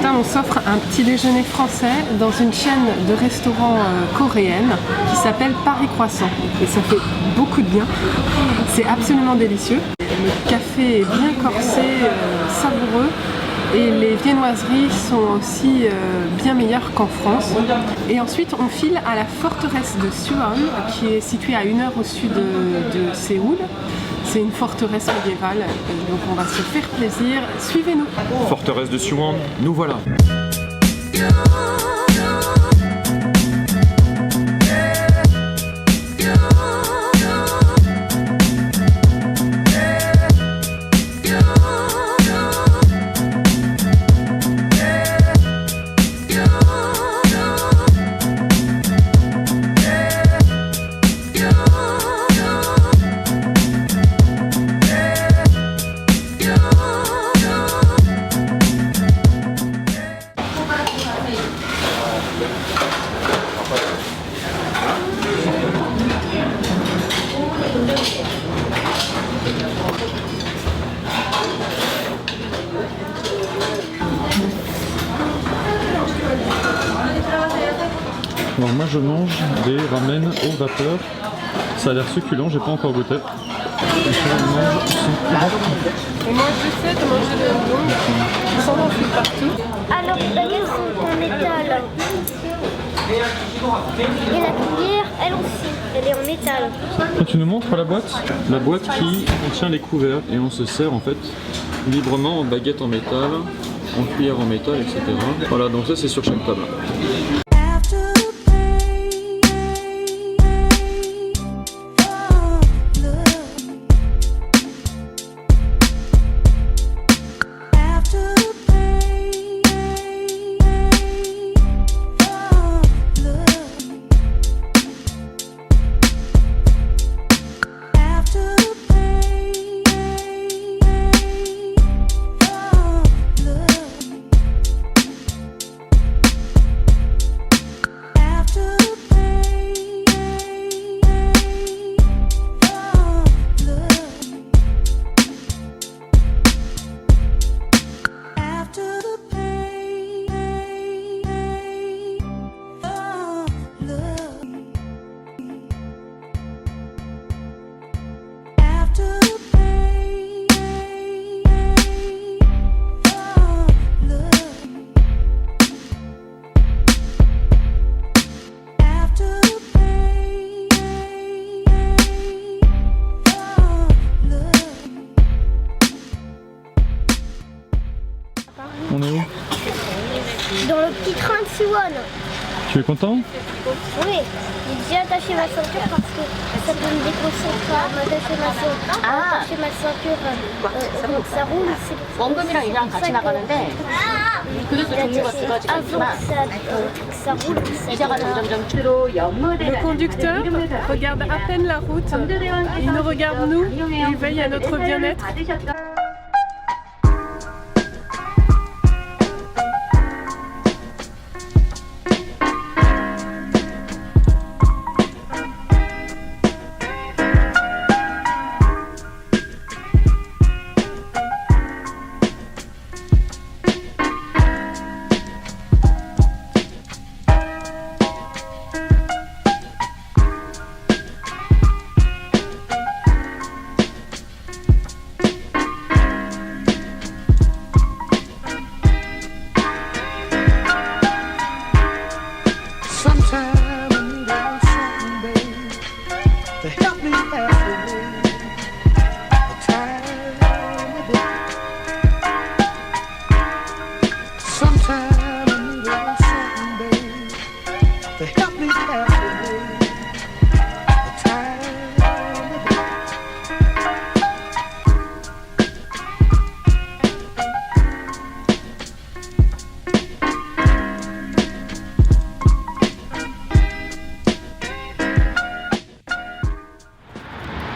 matin, on s'offre un petit déjeuner français dans une chaîne de restaurants coréenne qui s'appelle Paris Croissant. Et ça fait beaucoup de bien. C'est absolument délicieux. Le café est bien corsé, savoureux. Et les viennoiseries sont aussi bien meilleures qu'en France. Et ensuite, on file à la forteresse de Suwon, qui est située à 1 heure au sud de Séoul. C'est une forteresse médiévale, donc on va se faire plaisir. Suivez-nous. Forteresse de Suwon, nous voilà. Alors moi je mange des ramen au vapeur, ça a l'air succulent, j'ai pas encore goûté. Et moi j'essaie de manger le hamburg sans en foutre partout. Alors les baguettes sont en métal. Et la cuillère, elle aussi, elle est en métal. Quand tu nous montres la boîte qui contient les couverts et on se sert en fait librement en baguette en métal, en cuillère en métal, etc. Voilà, donc ça c'est sur chaque table. On est où? Dans le petit train de Suwon. Tu es content? Oui, j'ai attaché ma ceinture parce que ça peut me déconcentrer, m'attacher ma ceinture, attacher ma ceinture, donc ça roule. 원금이랑 이랑 같이 나가는데 그것도 종류가 두 가지가 있지만 Ça roule. 이자가 점점 주로 연무대 Le conducteur regarde à peine la route, il nous regarde nous, il veille à notre bien-être.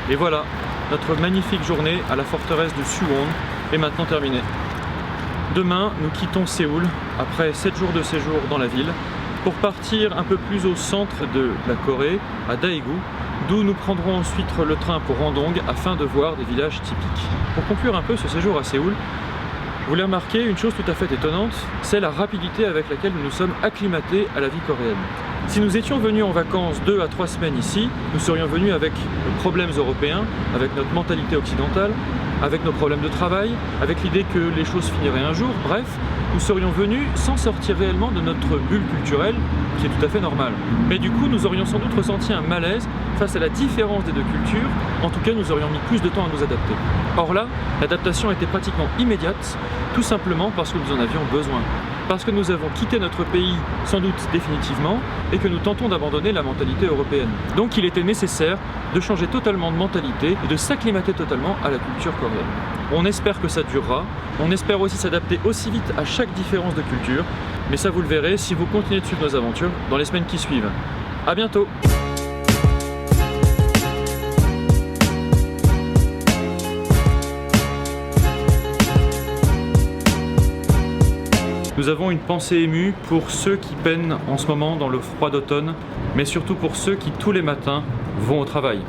Et voilà, notre magnifique journée à la forteresse de Suwon est maintenant terminée. Demain, nous quittons Séoul après 7 jours de séjour dans la ville pour partir un peu plus au centre de la Corée, à Daegu, d'où nous prendrons ensuite le train pour Andong afin de voir des villages typiques. Pour conclure un peu ce séjour à Séoul, Vous l'avez remarqué, une chose tout à fait étonnante, c'est la rapidité avec laquelle nous nous sommes acclimatés à la vie coréenne. Si nous étions venus en vacances 2 à 3 semaines ici, nous serions venus avec nos problèmes européens, avec notre mentalité occidentale, avec nos problèmes de travail, avec l'idée que les choses finiraient un jour, bref, nous serions venus sans sortir réellement de notre bulle culturelle, qui est tout à fait normale. Mais du coup, nous aurions sans doute ressenti un malaise face à la différence des deux cultures, en tout cas nous aurions mis plus de temps à nous adapter. Or là, l'adaptation était pratiquement immédiate, tout simplement parce que nous en avions besoin. Parce que nous avons quitté notre pays, sans doute définitivement, et que nous tentons d'abandonner la mentalité européenne. Donc il était nécessaire de changer totalement de mentalité et de s'acclimater totalement à la culture coréenne. On espère que ça durera, on espère aussi s'adapter aussi vite à chaque différence de culture, mais ça vous le verrez si vous continuez de suivre nos aventures dans les semaines qui suivent. A bientôt! Nous avons une pensée émue pour ceux qui peinent en ce moment dans le froid d'automne, mais surtout pour ceux qui tous les matins vont au travail.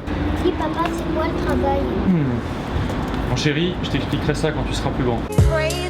Oui, papa, c'est quoi le travail? Mon chéri, je t'expliquerai ça quand tu seras plus grand. Praise